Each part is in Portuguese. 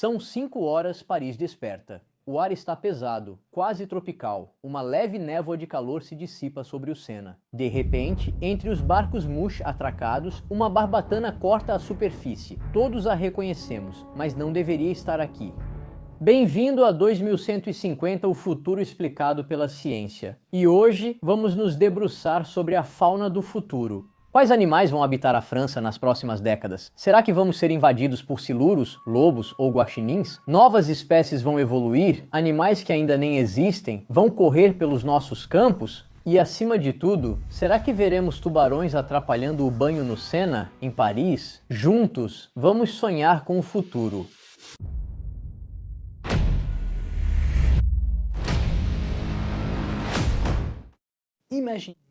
São 5 horas, Paris desperta. O ar está pesado, quase tropical. Uma leve névoa de calor se dissipa sobre o Sena. De repente, entre os barcos Mouche atracados, uma barbatana corta a superfície. Todos a reconhecemos, mas não deveria estar aqui. Bem-vindo a 2150, o futuro explicado pela ciência. E hoje vamos nos debruçar sobre a fauna do futuro. Quais animais vão habitar a França nas próximas décadas? Será que vamos ser invadidos por siluros, lobos ou guaxinins? Novas espécies vão evoluir? Animais que ainda nem existem vão correr pelos nossos campos? E acima de tudo, será que veremos tubarões atrapalhando o banho no Sena, em Paris? Juntos, vamos sonhar com o futuro.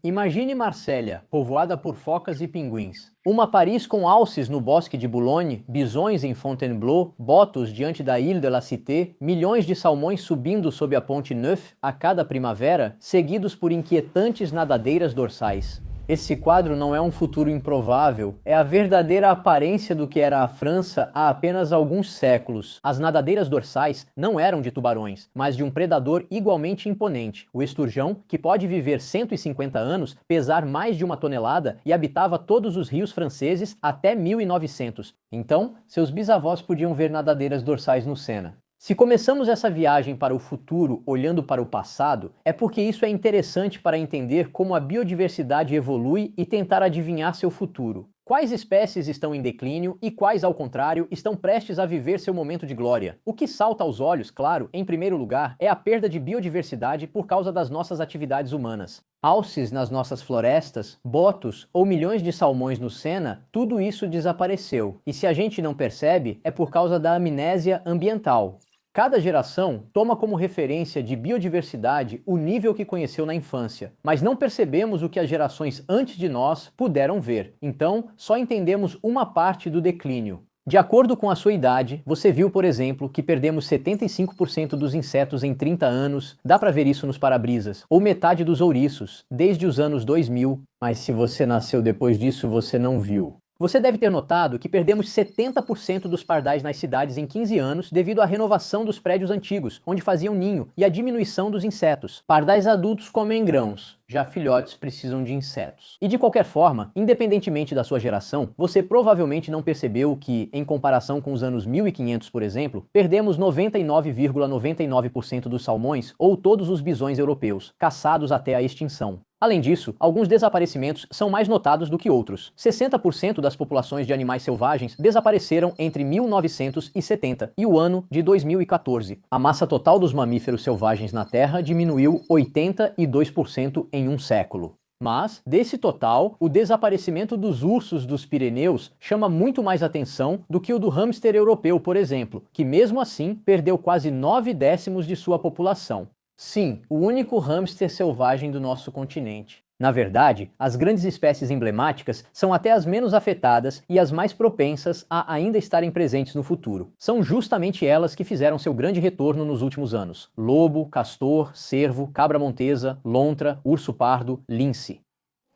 Imagine Marsella, povoada por focas e pinguins. Uma Paris com alces no bosque de Boulogne, bisões em Fontainebleau, botos diante da Ile de la Cité, milhões de salmões subindo sob a Ponte Neuf a cada primavera, seguidos por inquietantes nadadeiras dorsais. Esse quadro não é um futuro improvável, é a verdadeira aparência do que era a França há apenas alguns séculos. As nadadeiras dorsais não eram de tubarões, mas de um predador igualmente imponente, o esturjão, que pode viver 150 anos, pesar mais de 1 tonelada e habitava todos os rios franceses até 1900. Então, seus bisavós podiam ver nadadeiras dorsais no Sena. Se começamos essa viagem para o futuro olhando para o passado, é porque isso é interessante para entender como a biodiversidade evolui e tentar adivinhar seu futuro. Quais espécies estão em declínio e quais, ao contrário, estão prestes a viver seu momento de glória? O que salta aos olhos, claro, em primeiro lugar, é a perda de biodiversidade por causa das nossas atividades humanas. Alces nas nossas florestas, botos ou milhões de salmões no Sena, tudo isso desapareceu. E se a gente não percebe, é por causa da amnésia ambiental. Cada geração toma como referência de biodiversidade o nível que conheceu na infância, mas não percebemos o que as gerações antes de nós puderam ver, então só entendemos uma parte do declínio. De acordo com a sua idade, você viu, por exemplo, que perdemos 75% dos insetos em 30 anos, dá pra ver isso nos para-brisas, ou metade dos ouriços, desde os anos 2000, mas se você nasceu depois disso, você não viu. Você deve ter notado que perdemos 70% dos pardais nas cidades em 15 anos devido à renovação dos prédios antigos, onde faziam ninho, e à diminuição dos insetos. Pardais adultos comem grãos, já filhotes precisam de insetos. E de qualquer forma, independentemente da sua geração, você provavelmente não percebeu que, em comparação com os anos 1500, por exemplo, perdemos 99,99% dos salmões ou todos os bisões europeus, caçados até a extinção. Além disso, alguns desaparecimentos são mais notados do que outros. 60% das populações de animais selvagens desapareceram entre 1970 e o ano de 2014. A massa total dos mamíferos selvagens na Terra diminuiu 82% em um século. Mas, desse total, o desaparecimento dos ursos dos Pirineus chama muito mais atenção do que o do hamster europeu, por exemplo, que mesmo assim perdeu quase 9/10 de sua população. Sim, o único hamster selvagem do nosso continente. Na verdade, as grandes espécies emblemáticas são até as menos afetadas e as mais propensas a ainda estarem presentes no futuro. São justamente elas que fizeram seu grande retorno nos últimos anos: lobo, castor, cervo, cabra montesa, lontra, urso pardo, lince.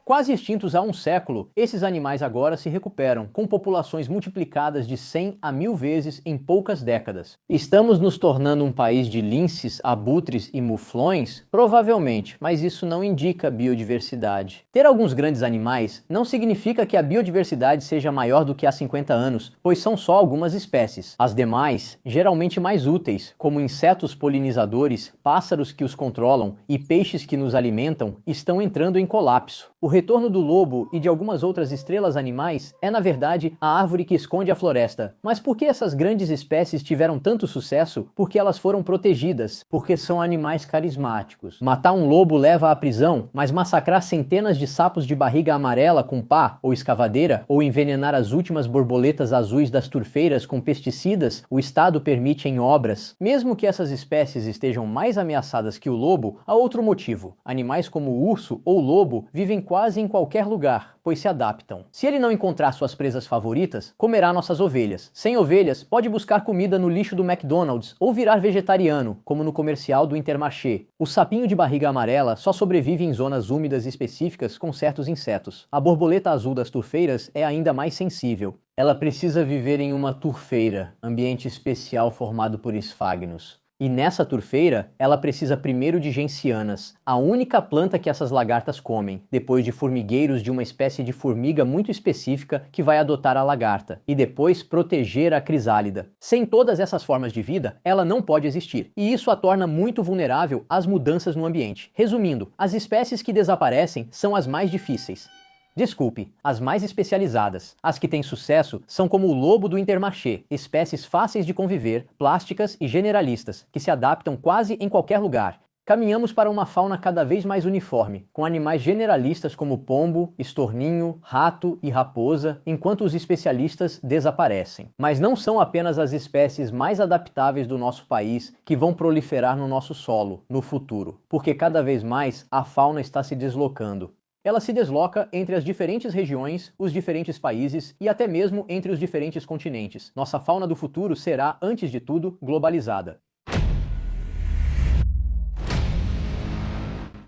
Quase extintos há um século, esses animais agora se recuperam, com populações multiplicadas de 100 a 1000 vezes em poucas décadas. Estamos nos tornando um país de linces, abutres e muflões? Provavelmente, mas isso não indica biodiversidade. Ter alguns grandes animais não significa que a biodiversidade seja maior do que há 50 anos, pois são só algumas espécies. As demais, geralmente mais úteis, como insetos polinizadores, pássaros que os controlam e peixes que nos alimentam, estão entrando em colapso. O retorno do lobo e de algumas outras estrelas animais é, na verdade, a árvore que esconde a floresta. Mas por que essas grandes espécies tiveram tanto sucesso? Porque elas foram protegidas, porque são animais carismáticos. Matar um lobo leva à prisão, mas massacrar centenas de sapos de barriga amarela com pá ou escavadeira, ou envenenar as últimas borboletas azuis das turfeiras com pesticidas, o Estado permite em obras. Mesmo que essas espécies estejam mais ameaçadas que o lobo, há outro motivo. Animais como o urso ou lobo vivem quase em qualquer lugar, pois se adaptam. Se ele não encontrar suas presas favoritas, comerá nossas ovelhas. Sem ovelhas, pode buscar comida no lixo do McDonald's ou virar vegetariano, como no comercial do Intermarché. O sapinho de barriga amarela só sobrevive em zonas úmidas específicas com certos insetos. A borboleta azul das turfeiras é ainda mais sensível. Ela precisa viver em uma turfeira, ambiente especial formado por esfagnos. E nessa turfeira, ela precisa primeiro de gencianas, a única planta que essas lagartas comem, depois de formigueiros de uma espécie de formiga muito específica que vai adotar a lagarta, e depois proteger a crisálida. Sem todas essas formas de vida, ela não pode existir, e isso a torna muito vulnerável às mudanças no ambiente. Resumindo, as espécies que desaparecem são as mais difíceis. Desculpe, as mais especializadas. As que têm sucesso são como o lobo do Intermarché, espécies fáceis de conviver, plásticas e generalistas, que se adaptam quase em qualquer lugar. Caminhamos para uma fauna cada vez mais uniforme, com animais generalistas como pombo, estorninho, rato e raposa, enquanto os especialistas desaparecem. Mas não são apenas as espécies mais adaptáveis do nosso país que vão proliferar no nosso solo, no futuro, porque cada vez mais a fauna está se deslocando. Ela se desloca entre as diferentes regiões, os diferentes países e até mesmo entre os diferentes continentes. Nossa fauna do futuro será, antes de tudo, globalizada.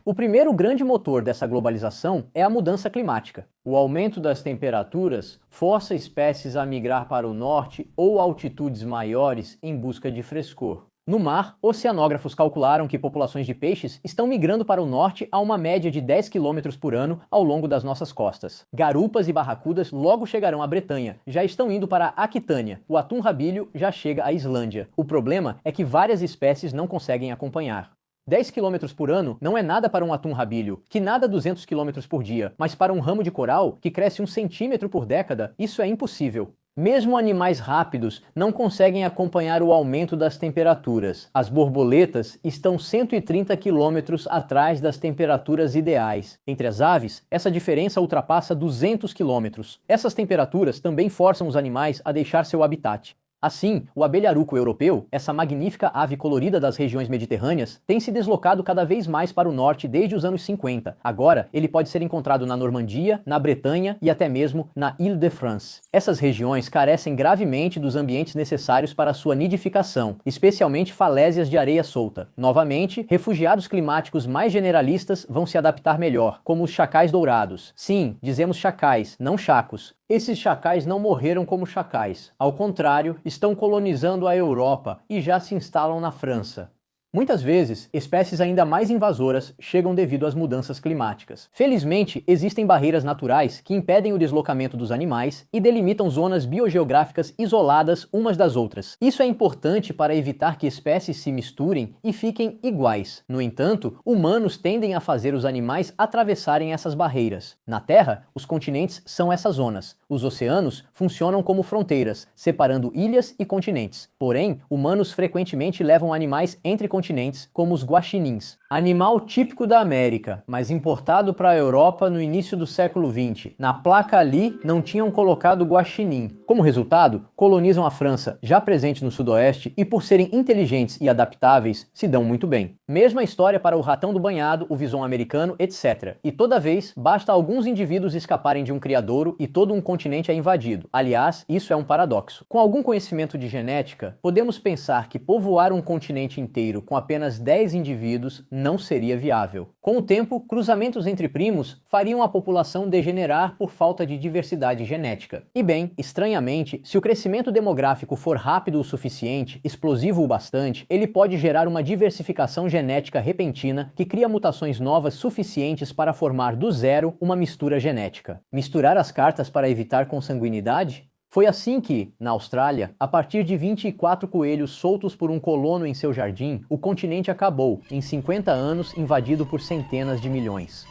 O primeiro grande motor dessa globalização é a mudança climática. O aumento das temperaturas força espécies a migrar para o norte ou altitudes maiores em busca de frescor. No mar, oceanógrafos calcularam que populações de peixes estão migrando para o norte a uma média de 10 km por ano ao longo das nossas costas. Garupas e barracudas logo chegarão à Bretanha, já estão indo para a Aquitânia. O atum-rabilho já chega à Islândia. O problema é que várias espécies não conseguem acompanhar. 10 km por ano não é nada para um atum-rabilho, que nada 200 km por dia, mas para um ramo de coral, que cresce 1 centímetro por década, isso é impossível. Mesmo animais rápidos não conseguem acompanhar o aumento das temperaturas. As borboletas estão 130 quilômetros atrás das temperaturas ideais. Entre as aves, essa diferença ultrapassa 200 quilômetros. Essas temperaturas também forçam os animais a deixar seu habitat. Assim, o abelharuco europeu, essa magnífica ave colorida das regiões mediterrâneas, tem se deslocado cada vez mais para o norte desde os anos 50. Agora, ele pode ser encontrado na Normandia, na Bretanha e até mesmo na Île-de-France. Essas regiões carecem gravemente dos ambientes necessários para sua nidificação, especialmente falésias de areia solta. Novamente, refugiados climáticos mais generalistas vão se adaptar melhor, como os chacais dourados. Sim, dizemos chacais, não chacos. Esses chacais não morreram como chacais. Ao contrário, estão colonizando a Europa e já se instalam na França. Muitas vezes, espécies ainda mais invasoras chegam devido às mudanças climáticas. Felizmente, existem barreiras naturais que impedem o deslocamento dos animais e delimitam zonas biogeográficas isoladas umas das outras. Isso é importante para evitar que espécies se misturem e fiquem iguais. No entanto, humanos tendem a fazer os animais atravessarem essas barreiras. Na Terra, os continentes são essas zonas. Os oceanos funcionam como fronteiras, separando ilhas e continentes. Porém, humanos frequentemente levam animais entre continentes, como os guaxinins, animal típico da América, mas importado para a Europa no início do século XX. Na placa ali não tinham colocado guaxinim. Como resultado, colonizam a França, já presente no sudoeste, e por serem inteligentes e adaptáveis, se dão muito bem. Mesma história para o ratão do banhado, o visão americano, etc. E toda vez, basta alguns indivíduos escaparem de um criadouro e todo um continente é invadido. Aliás, isso é um paradoxo. Com algum conhecimento de genética, podemos pensar que povoar um continente inteiro com apenas 10 indivíduos não seria viável. Com o tempo, cruzamentos entre primos fariam a população degenerar por falta de diversidade genética. E bem, estranhamente, se o crescimento demográfico for rápido o suficiente, explosivo o bastante, ele pode gerar uma diversificação genética repentina que cria mutações novas suficientes para formar do zero uma mistura genética. Misturar as cartas para evitar consanguinidade? Foi assim que, na Austrália, a partir de 24 coelhos soltos por um colono em seu jardim, o continente acabou, em 50 anos, invadido por centenas de milhões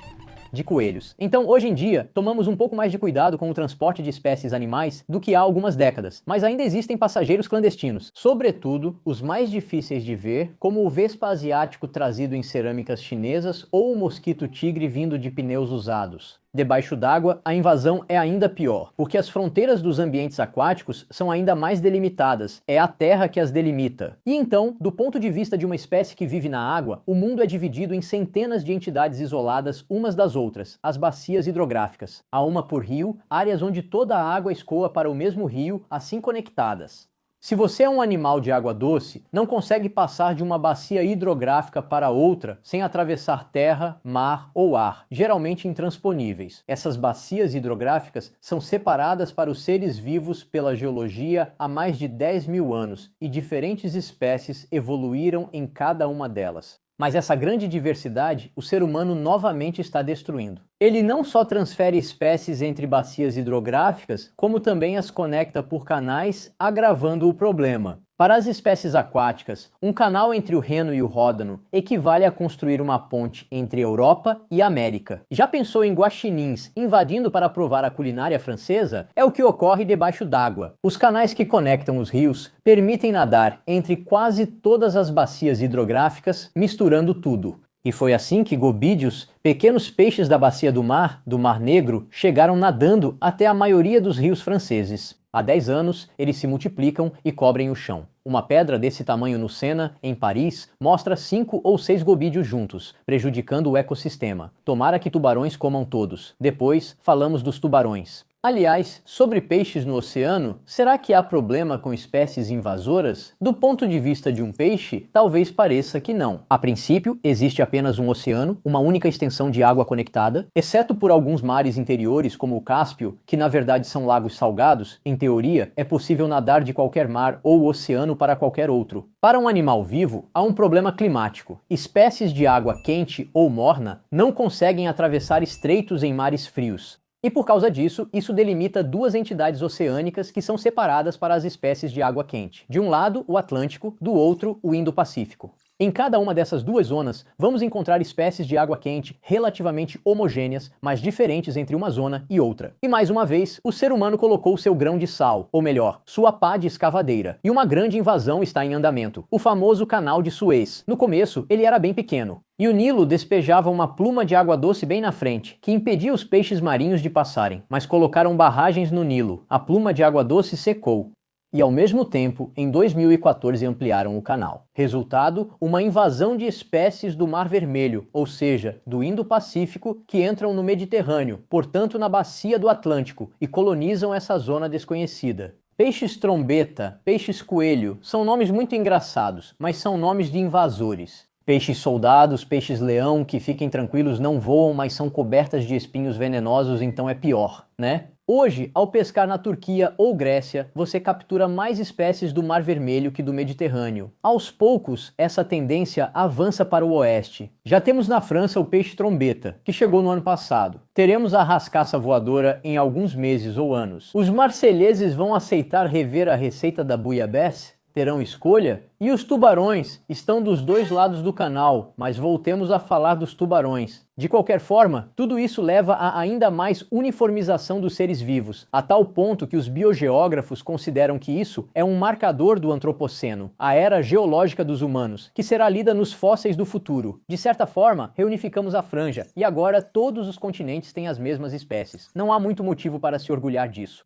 de coelhos. Então, hoje em dia, tomamos um pouco mais de cuidado com o transporte de espécies animais do que há algumas décadas, mas ainda existem passageiros clandestinos, sobretudo os mais difíceis de ver, como o vespa asiático trazido em cerâmicas chinesas ou o mosquito tigre vindo de pneus usados. Debaixo d'água, a invasão é ainda pior, porque as fronteiras dos ambientes aquáticos são ainda mais delimitadas, é a terra que as delimita. E então, do ponto de vista de uma espécie que vive na água, o mundo é dividido em centenas de entidades isoladas umas das outras, as bacias hidrográficas. Há uma por rio, áreas onde toda a água escoa para o mesmo rio, assim conectadas. Se você é um animal de água doce, não consegue passar de uma bacia hidrográfica para outra sem atravessar terra, mar ou ar, geralmente intransponíveis. Essas bacias hidrográficas são separadas para os seres vivos pela geologia há mais de 10 mil anos e diferentes espécies evoluíram em cada uma delas. Mas essa grande diversidade, o ser humano novamente está destruindo. Ele não só transfere espécies entre bacias hidrográficas, como também as conecta por canais, agravando o problema. Para as espécies aquáticas, um canal entre o Reno e o Ródano equivale a construir uma ponte entre Europa e América. Já pensou em guaxinins invadindo para provar a culinária francesa? É o que ocorre debaixo d'água. Os canais que conectam os rios permitem nadar entre quase todas as bacias hidrográficas, misturando tudo. E foi assim que gobídeos, pequenos peixes da bacia do Mar Negro, chegaram nadando até a maioria dos rios franceses. Há 10 anos, eles se multiplicam e cobrem o chão. Uma pedra desse tamanho no Sena, em Paris, mostra 5 ou 6 gobídeos juntos, prejudicando o ecossistema. Tomara que tubarões comam todos. Depois, falamos dos tubarões. Aliás, sobre peixes no oceano, será que há problema com espécies invasoras? Do ponto de vista de um peixe, talvez pareça que não. A princípio, existe apenas um oceano, uma única extensão de água conectada, exceto por alguns mares interiores, como o Cáspio, que na verdade são lagos salgados. Em teoria, é possível nadar de qualquer mar ou oceano para qualquer outro. Para um animal vivo, há um problema climático. Espécies de água quente ou morna não conseguem atravessar estreitos em mares frios. E por causa disso, isso delimita duas entidades oceânicas que são separadas para as espécies de água quente. De um lado, o Atlântico, do outro, o Indo-Pacífico. Em cada uma dessas duas zonas, vamos encontrar espécies de água quente relativamente homogêneas, mas diferentes entre uma zona e outra. E mais uma vez, o ser humano colocou seu grão de sal, ou melhor, sua pá de escavadeira. E uma grande invasão está em andamento, o famoso Canal de Suez. No começo, ele era bem pequeno. E o Nilo despejava uma pluma de água doce bem na frente, que impedia os peixes marinhos de passarem. Mas colocaram barragens no Nilo. A pluma de água doce secou. E ao mesmo tempo, em 2014 ampliaram o canal. Resultado, uma invasão de espécies do Mar Vermelho, ou seja, do Indo-Pacífico, que entram no Mediterrâneo, portanto na bacia do Atlântico, e colonizam essa zona desconhecida. Peixes trombeta, peixes coelho, são nomes muito engraçados, mas são nomes de invasores. Peixes soldados, peixes leão, que fiquem tranquilos, não voam, mas são cobertas de espinhos venenosos, então é pior, né? Hoje, ao pescar na Turquia ou Grécia, você captura mais espécies do Mar Vermelho que do Mediterrâneo. Aos poucos, essa tendência avança para o oeste. Já temos na França o peixe trombeta, que chegou no ano passado. Teremos a rascaça voadora em alguns meses ou anos. Os marselheses vão aceitar rever a receita da bouillabaisse? Terão escolha? E os tubarões estão dos dois lados do canal, mas voltemos a falar dos tubarões. De qualquer forma, tudo isso leva a ainda mais uniformização dos seres vivos, a tal ponto que os biogeógrafos consideram que isso é um marcador do antropoceno, a era geológica dos humanos, que será lida nos fósseis do futuro. De certa forma, reunificamos a franja, e agora todos os continentes têm as mesmas espécies. Não há muito motivo para se orgulhar disso.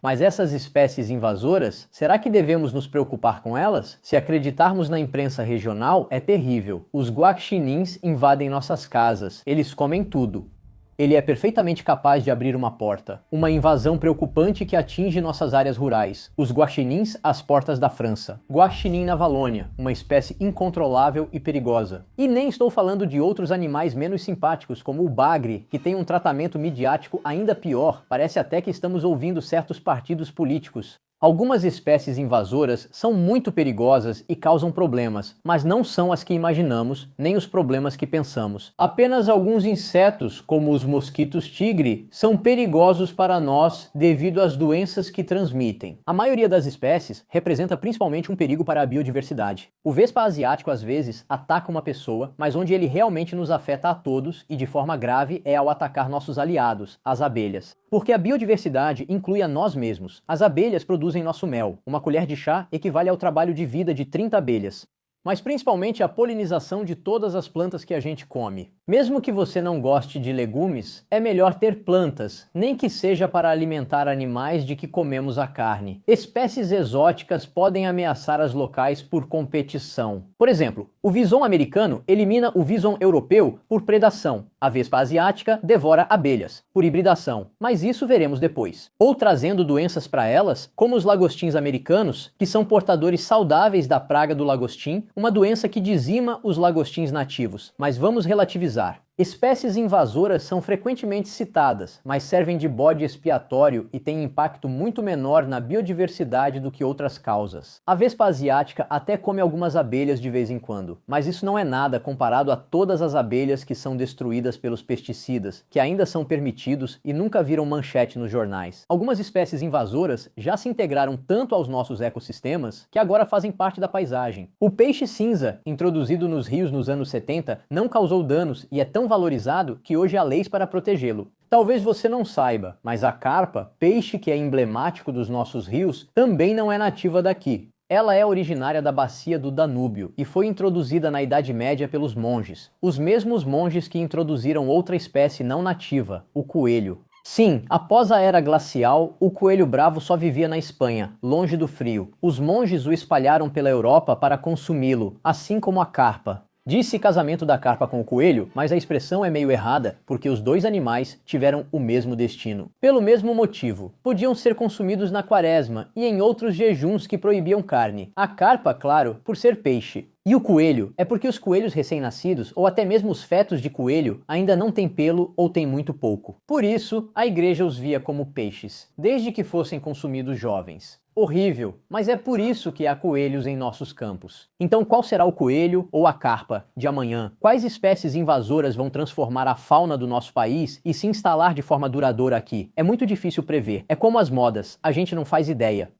Mas essas espécies invasoras, será que devemos nos preocupar com elas? Se acreditarmos na imprensa regional, é terrível. Os guaxinins invadem nossas casas. Eles comem tudo. Ele é perfeitamente capaz de abrir uma porta. Uma invasão preocupante que atinge nossas áreas rurais. Os guaxinins às portas da França. Guaxinim na Valônia, uma espécie incontrolável e perigosa. E nem estou falando de outros animais menos simpáticos, como o bagre, que tem um tratamento midiático ainda pior. Parece até que estamos ouvindo certos partidos políticos. Algumas espécies invasoras são muito perigosas e causam problemas, mas não são as que imaginamos, nem os problemas que pensamos. Apenas alguns insetos, como os mosquitos tigre, são perigosos para nós devido às doenças que transmitem. A maioria das espécies representa principalmente um perigo para a biodiversidade. O vespa asiático às vezes ataca uma pessoa, mas onde ele realmente nos afeta a todos e de forma grave é ao atacar nossos aliados, as abelhas. Porque a biodiversidade inclui a nós mesmos. As abelhas produzem nosso mel. Uma colher de chá equivale ao trabalho de vida de 30 abelhas. Mas principalmente a polinização de todas as plantas que a gente come. Mesmo que você não goste de legumes, é melhor ter plantas, nem que seja para alimentar animais de que comemos a carne. Espécies exóticas podem ameaçar as locais por competição. Por exemplo, o visão americano elimina o visão europeu por predação. A vespa asiática devora abelhas, por hibridação, mas isso veremos depois. Ou trazendo doenças para elas, como os lagostins americanos, que são portadores saudáveis da praga do lagostim, uma doença que dizima os lagostins nativos. Mas vamos relativizar. Espécies invasoras são frequentemente citadas, mas servem de bode expiatório e têm impacto muito menor na biodiversidade do que outras causas. A vespa asiática até come algumas abelhas de vez em quando, mas isso não é nada comparado a todas as abelhas que são destruídas pelos pesticidas, que ainda são permitidos e nunca viram manchete nos jornais. Algumas espécies invasoras já se integraram tanto aos nossos ecossistemas que agora fazem parte da paisagem. O peixe cinza, introduzido nos rios nos anos 70, não causou danos e é tão valorizado que hoje há leis para protegê-lo. Talvez você não saiba, mas a carpa, peixe que é emblemático dos nossos rios, também não é nativa daqui. Ela é originária da bacia do Danúbio e foi introduzida na Idade Média pelos monges, os mesmos monges que introduziram outra espécie não nativa, o coelho. Sim, após a era glacial, o coelho bravo só vivia na Espanha, longe do frio. Os monges o espalharam pela Europa para consumi-lo, assim como a carpa. Disse casamento da carpa com o coelho, mas a expressão é meio errada, porque os dois animais tiveram o mesmo destino. Pelo mesmo motivo, podiam ser consumidos na quaresma e em outros jejuns que proibiam carne. A carpa, claro, por ser peixe. E o coelho é porque os coelhos recém-nascidos, ou até mesmo os fetos de coelho, ainda não têm pelo ou têm muito pouco. Por isso, a igreja os via como peixes, desde que fossem consumidos jovens. Horrível, mas é por isso que há coelhos em nossos campos. Então qual será o coelho ou a carpa de amanhã? Quais espécies invasoras vão transformar a fauna do nosso país e se instalar de forma duradoura aqui? É muito difícil prever. É como as modas, a gente não faz ideia.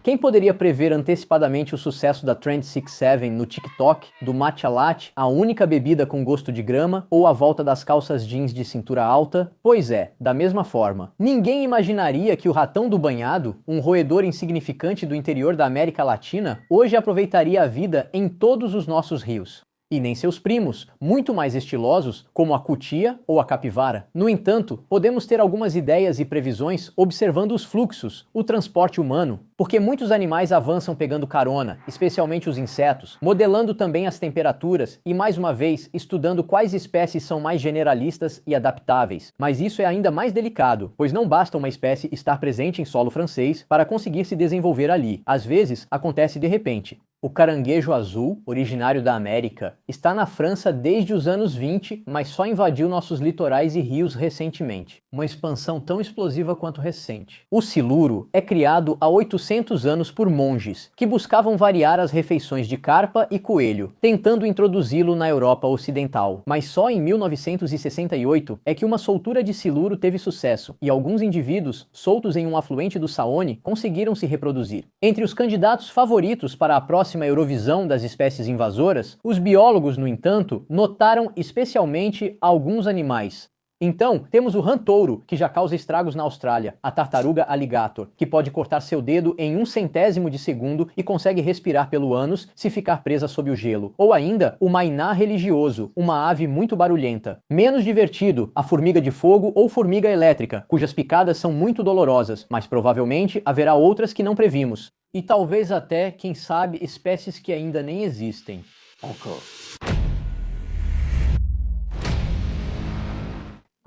Quem poderia prever antecipadamente o sucesso da Trend 67 no TikTok, do matcha latte, a única bebida com gosto de grama, ou a volta das calças jeans de cintura alta? Pois é, da mesma forma. Ninguém imaginaria que o ratão do banhado, um roedor insignificante do interior da América Latina, hoje aproveitaria a vida em todos os nossos rios. E nem seus primos, muito mais estilosos, como a cutia ou a capivara. No entanto, podemos ter algumas ideias e previsões observando os fluxos, o transporte humano, porque muitos animais avançam pegando carona, especialmente os insetos, modelando também as temperaturas e, mais uma vez, estudando quais espécies são mais generalistas e adaptáveis. Mas isso é ainda mais delicado, pois não basta uma espécie estar presente em solo francês para conseguir se desenvolver ali. Às vezes, acontece de repente. O caranguejo azul, originário da América, está na França desde os anos 20, mas só invadiu nossos litorais e rios recentemente. Uma expansão tão explosiva quanto recente. O siluro é criado há 800 anos por monges, que buscavam variar as refeições de carpa e coelho, tentando introduzi-lo na Europa Ocidental. Mas só em 1968 é que uma soltura de siluro teve sucesso, e alguns indivíduos, soltos em um afluente do Saône, conseguiram se reproduzir. Entre os candidatos favoritos para a próxima Eurovisão das espécies invasoras, os biólogos, no entanto, notaram especialmente alguns animais. Então, temos o rã-touro, que já causa estragos na Austrália, a tartaruga alligator, que pode cortar seu dedo em 1/100º de segundo e consegue respirar pelo ânus se ficar presa sob o gelo. Ou ainda, o mainá religioso, uma ave muito barulhenta. Menos divertido, a formiga de fogo ou formiga elétrica, cujas picadas são muito dolorosas, mas provavelmente haverá outras que não previmos. E talvez até, quem sabe, espécies que ainda nem existem.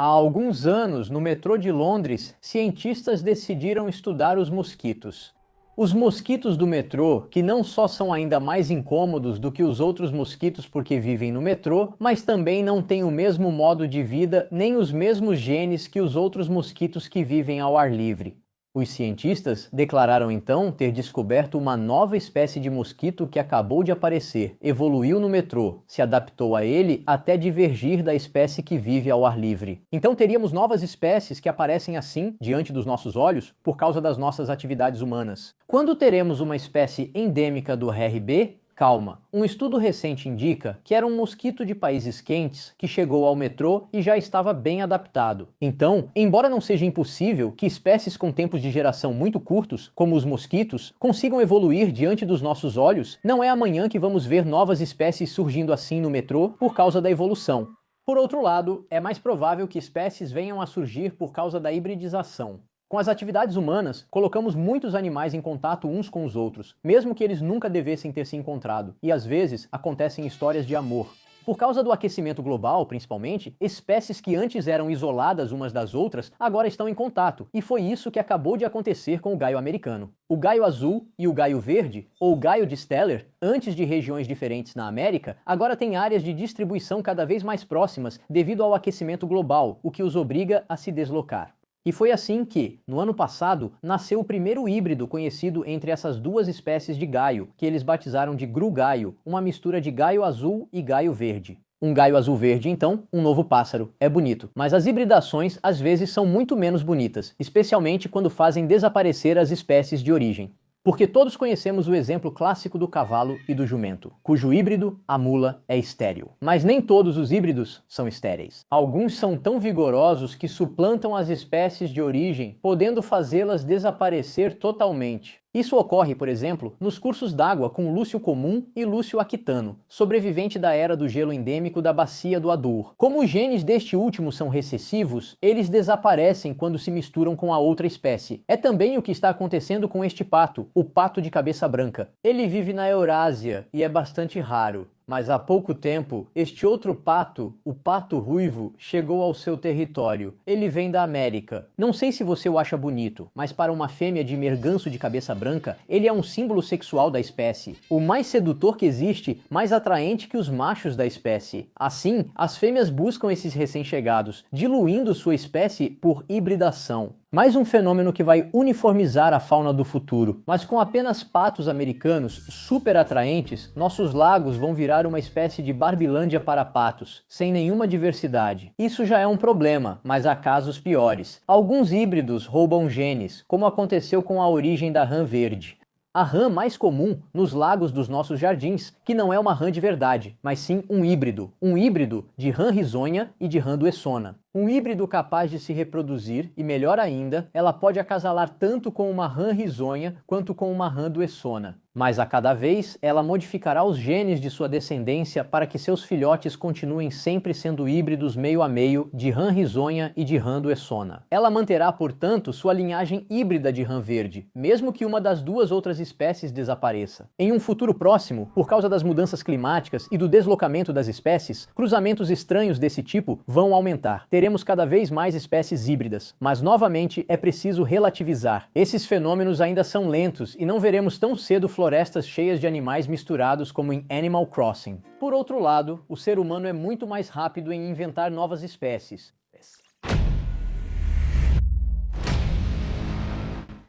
Há alguns anos, no metrô de Londres, cientistas decidiram estudar os mosquitos. Os mosquitos do metrô, que não só são ainda mais incômodos do que os outros mosquitos porque vivem no metrô, mas também não têm o mesmo modo de vida nem os mesmos genes que os outros mosquitos que vivem ao ar livre. Os cientistas declararam então ter descoberto uma nova espécie de mosquito que acabou de aparecer, evoluiu no metrô, se adaptou a ele até divergir da espécie que vive ao ar livre. Então teríamos novas espécies que aparecem assim, diante dos nossos olhos, por causa das nossas atividades humanas. Quando teremos uma espécie endêmica do RB? Calma, um estudo recente indica que era um mosquito de países quentes que chegou ao metrô e já estava bem adaptado. Então, embora não seja impossível que espécies com tempos de geração muito curtos, como os mosquitos, consigam evoluir diante dos nossos olhos, não é amanhã que vamos ver novas espécies surgindo assim no metrô por causa da evolução. Por outro lado, é mais provável que espécies venham a surgir por causa da hibridização. Com as atividades humanas, colocamos muitos animais em contato uns com os outros, mesmo que eles nunca devessem ter se encontrado, e às vezes acontecem histórias de amor. Por causa do aquecimento global, principalmente, espécies que antes eram isoladas umas das outras agora estão em contato, e foi isso que acabou de acontecer com o gaio americano. O gaio azul e o gaio verde, ou gaio de Steller, antes de regiões diferentes na América, agora têm áreas de distribuição cada vez mais próximas devido ao aquecimento global, o que os obriga a se deslocar. E foi assim que, no ano passado, nasceu o primeiro híbrido conhecido entre essas duas espécies de gaio, que eles batizaram de gru-gaio, uma mistura de gaio azul e gaio verde. Um gaio azul-verde, então, um novo pássaro. É bonito. Mas as hibridações, às vezes, são muito menos bonitas, especialmente quando fazem desaparecer as espécies de origem. Porque todos conhecemos o exemplo clássico do cavalo e do jumento, cujo híbrido, a mula, é estéril. Mas nem todos os híbridos são estéreis. Alguns são tão vigorosos que suplantam as espécies de origem, podendo fazê-las desaparecer totalmente. Isso ocorre, por exemplo, nos cursos d'água com lúcio comum e lúcio aquitano, sobrevivente da era do gelo endêmico da bacia do Adour. Como os genes deste último são recessivos, eles desaparecem quando se misturam com a outra espécie. É também o que está acontecendo com este pato, o pato de cabeça branca. Ele vive na Eurásia e é bastante raro. Mas há pouco tempo, este outro pato, o pato ruivo, chegou ao seu território. Ele vem da América. Não sei se você o acha bonito, mas para uma fêmea de merganso de cabeça branca, ele é um símbolo sexual da espécie. O mais sedutor que existe, mais atraente que os machos da espécie. Assim, as fêmeas buscam esses recém-chegados, diluindo sua espécie por hibridação. Mais um fenômeno que vai uniformizar a fauna do futuro. Mas com apenas patos americanos super atraentes, nossos lagos vão virar uma espécie de Barbilândia para patos, sem nenhuma diversidade. Isso já é um problema, mas há casos piores. Alguns híbridos roubam genes, como aconteceu com a origem da rã verde. A rã mais comum nos lagos dos nossos jardins, que não é uma rã de verdade, mas sim um híbrido de rã risonha e de rã duessona. Um híbrido capaz de se reproduzir e, melhor ainda, ela pode acasalar tanto com uma rã risonha quanto com uma rã duessona. Mas a cada vez, ela modificará os genes de sua descendência para que seus filhotes continuem sempre sendo híbridos meio a meio de rã risonha e de rã duessona. Ela manterá, portanto, sua linhagem híbrida de rã verde, mesmo que uma das duas outras espécies desapareça. Em um futuro próximo, por causa das mudanças climáticas e do deslocamento das espécies, cruzamentos estranhos desse tipo vão aumentar. Teremos cada vez mais espécies híbridas, mas novamente é preciso relativizar. Esses fenômenos ainda são lentos e não veremos tão cedo florestas cheias de animais misturados como em Animal Crossing. Por outro lado, o ser humano é muito mais rápido em inventar novas espécies.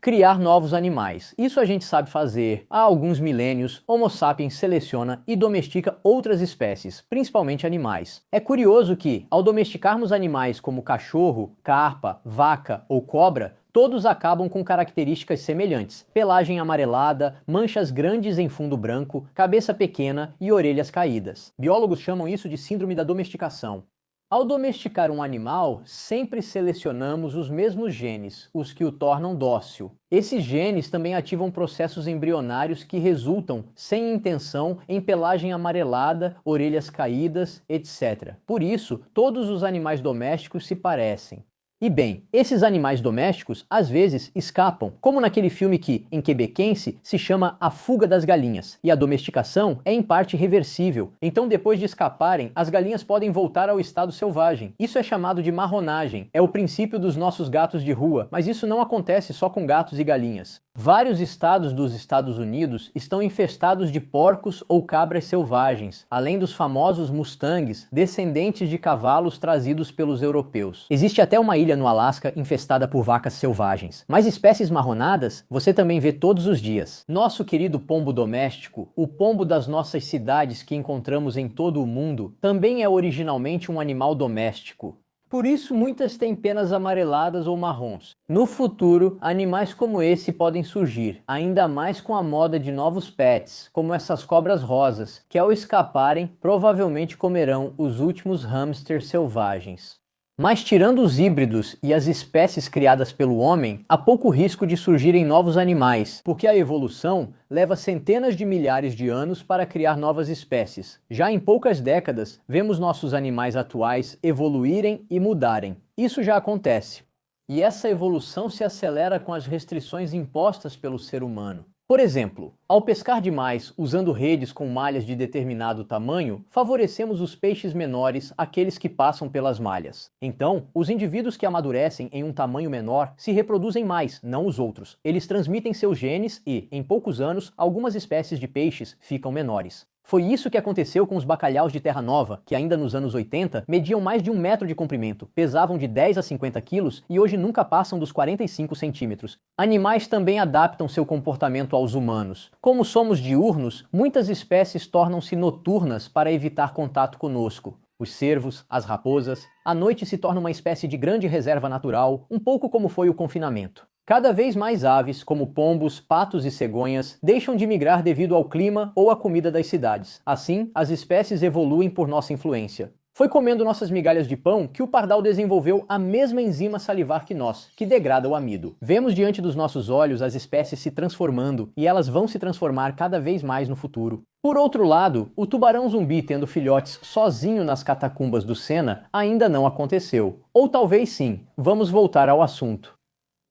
Criar novos animais. Isso a gente sabe fazer. Há alguns milênios, Homo sapiens seleciona e domestica outras espécies, principalmente animais. É curioso que, ao domesticarmos animais como cachorro, carpa, vaca ou cobra, todos acabam com características semelhantes: pelagem amarelada, manchas grandes em fundo branco, cabeça pequena e orelhas caídas. Biólogos chamam isso de síndrome da domesticação. Ao domesticar um animal, sempre selecionamos os mesmos genes, os que o tornam dócil. Esses genes também ativam processos embrionários que resultam, sem intenção, em pelagem amarelada, orelhas caídas, etc. Por isso, todos os animais domésticos se parecem. E bem, esses animais domésticos às vezes escapam, como naquele filme que, em quebequense, se chama A Fuga das Galinhas, e a domesticação é em parte reversível, então depois de escaparem, as galinhas podem voltar ao estado selvagem. Isso é chamado de marronagem, é o princípio dos nossos gatos de rua, mas isso não acontece só com gatos e galinhas. Vários estados dos Estados Unidos estão infestados de porcos ou cabras selvagens, além dos famosos mustangs, descendentes de cavalos trazidos pelos europeus. Existe até uma ilha no Alasca infestada por vacas selvagens. Mas espécies marronadas você também vê todos os dias. Nosso querido pombo doméstico, o pombo das nossas cidades que encontramos em todo o mundo, também é originalmente um animal doméstico. Por isso, muitas têm penas amareladas ou marrons. No futuro, animais como esse podem surgir, ainda mais com a moda de novos pets, como essas cobras rosas, que ao escaparem, provavelmente comerão os últimos hamsters selvagens. Mas tirando os híbridos e as espécies criadas pelo homem, há pouco risco de surgirem novos animais, porque a evolução leva centenas de milhares de anos para criar novas espécies. Já em poucas décadas, vemos nossos animais atuais evoluírem e mudarem. Isso já acontece. E essa evolução se acelera com as restrições impostas pelo ser humano. Por exemplo, ao pescar demais usando redes com malhas de determinado tamanho, favorecemos os peixes menores, aqueles que passam pelas malhas. Então, os indivíduos que amadurecem em um tamanho menor se reproduzem mais, não os outros. Eles transmitem seus genes e, em poucos anos, algumas espécies de peixes ficam menores. Foi isso que aconteceu com os bacalhaus de Terra Nova, que ainda nos anos 80 mediam mais de 1 metro de comprimento, pesavam de 10 a 50 quilos e hoje nunca passam dos 45 centímetros. Animais também adaptam seu comportamento aos humanos. Como somos diurnos, muitas espécies tornam-se noturnas para evitar contato conosco. Os cervos, as raposas, a noite se torna uma espécie de grande reserva natural, um pouco como foi o confinamento. Cada vez mais aves, como pombos, patos e cegonhas, deixam de migrar devido ao clima ou à comida das cidades. Assim, as espécies evoluem por nossa influência. Foi comendo nossas migalhas de pão que o pardal desenvolveu a mesma enzima salivar que nós, que degrada o amido. Vemos diante dos nossos olhos as espécies se transformando e elas vão se transformar cada vez mais no futuro. Por outro lado, o tubarão-zumbi tendo filhotes sozinho nas catacumbas do Sena ainda não aconteceu. Ou talvez sim. Vamos voltar ao assunto.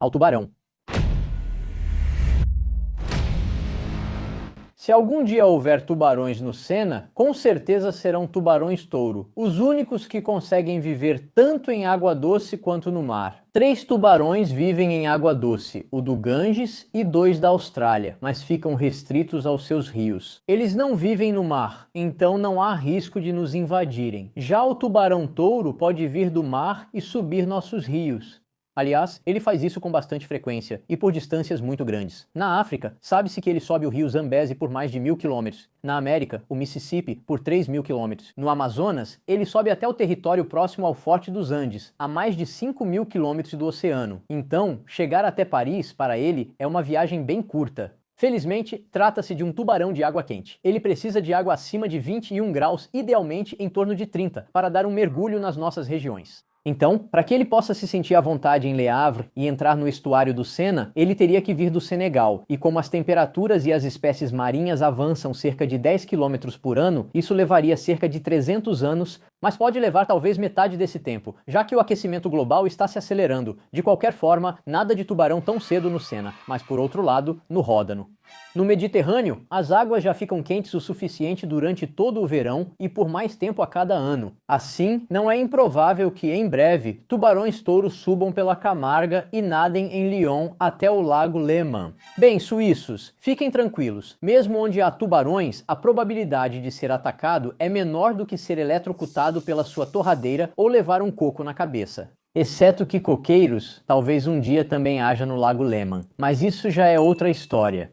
Ao tubarão. Se algum dia houver tubarões no Sena, com certeza serão tubarões-touro, os únicos que conseguem viver tanto em água doce quanto no mar. 3 tubarões vivem em água doce, o do Ganges e 2 da Austrália, mas ficam restritos aos seus rios. Eles não vivem no mar, então não há risco de nos invadirem. Já o tubarão-touro pode vir do mar e subir nossos rios. Aliás, ele faz isso com bastante frequência e por distâncias muito grandes. Na África, sabe-se que ele sobe o rio Zambeze por mais de 1000 quilômetros. Na América, o Mississippi por 3000 quilômetros. No Amazonas, ele sobe até o território próximo ao Forte dos Andes, a mais de 5000 quilômetros do oceano. Então, chegar até Paris, para ele, é uma viagem bem curta. Felizmente, trata-se de um tubarão de água quente. Ele precisa de água acima de 21 graus, idealmente em torno de 30, para dar um mergulho nas nossas regiões. Então, para que ele possa se sentir à vontade em Le Havre e entrar no estuário do Sena, ele teria que vir do Senegal, e como as temperaturas e as espécies marinhas avançam cerca de 10 km por ano, isso levaria cerca de 300 anos, mas pode levar talvez metade desse tempo, já que o aquecimento global está se acelerando. De qualquer forma, nada de tubarão tão cedo no Sena, mas por outro lado, no Ródano. No Mediterrâneo, as águas já ficam quentes o suficiente durante todo o verão e por mais tempo a cada ano. Assim, não é improvável que, em breve, tubarões-touros subam pela Camarga e nadem em Lyon até o lago Léman. Bem, suíços, fiquem tranquilos. Mesmo onde há tubarões, a probabilidade de ser atacado é menor do que ser eletrocutado pela sua torradeira ou levar um coco na cabeça. Exceto que coqueiros, talvez um dia também haja no lago Léman. Mas isso já é outra história.